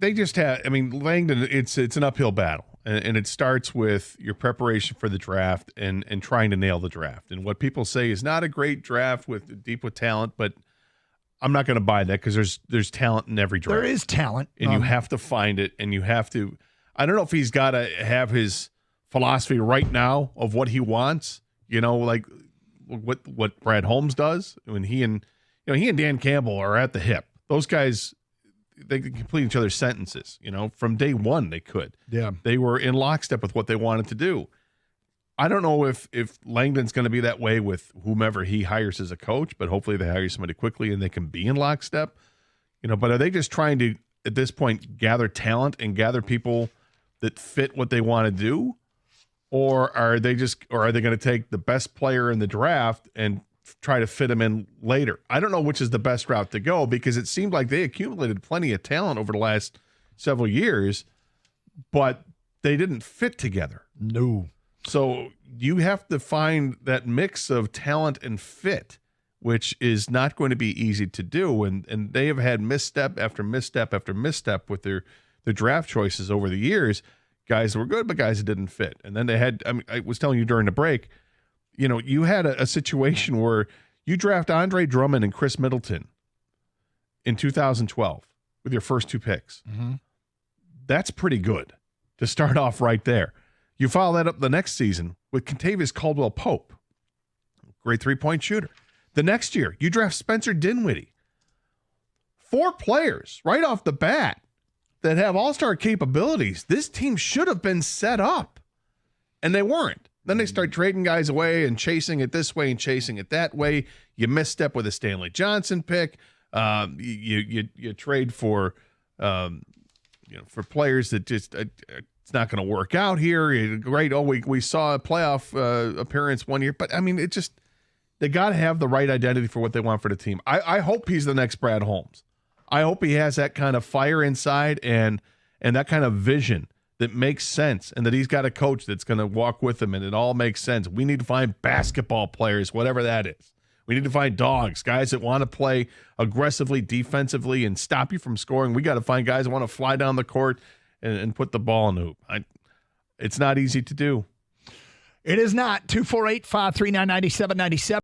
they just have. I mean, Langdon. It's an uphill battle, and it starts with your preparation for the draft and trying to nail the draft. And what people say is not a great draft deep with talent, but I'm not going to buy that because there's talent in every draft. There is talent, and you have to find it, and you have to. I don't know if he's got to have his philosophy right now of what he wants. Like what Brad Holmes does when he and Dan Campbell are at the hip. Those guys, they can complete each other's sentences. From day one they could. Yeah, they were in lockstep with what they wanted to do. I don't know if Langdon's going to be that way with whomever he hires as a coach, but hopefully they hire somebody quickly and they can be in lockstep. But are they just trying to, at this point, gather talent and gather people that fit what they want to do? Or are they going to take the best player in the draft and try to fit him in later? I don't know which is the best route to go because it seemed like they accumulated plenty of talent over the last several years, but they didn't fit together. No. So you have to find that mix of talent and fit, which is not going to be easy to do. And they have had misstep after misstep after misstep with their draft choices over the years. Guys that were good, but guys that didn't fit. And then they had, I was telling you during the break, you had a situation where you draft Andre Drummond and Chris Middleton in 2012 with your first two picks. Mm-hmm. That's pretty good to start off right there. You follow that up the next season with Kentavious Caldwell-Pope, great three-point shooter. The next year, you draft Spencer Dinwiddie. 4 players right off the bat that have all-star capabilities. This team should have been set up, and they weren't. Then they start trading guys away and chasing it this way and chasing it that way. You misstep with a Stanley Johnson pick. You trade for players that just it's not going to work out here. Right? We saw a playoff appearance one year, but they got to have the right identity for what they want for the team. I hope he's the next Brad Holmes. I hope he has that kind of fire inside and that kind of vision that makes sense, and that he's got a coach that's going to walk with him, and it all makes sense. We need to find basketball players, whatever that is. We need to find dogs, guys that want to play aggressively, defensively, and stop you from scoring. We got to find guys that want to fly down the court and put the ball in the hoop. It's not easy to do. It is not. 248-539-9797.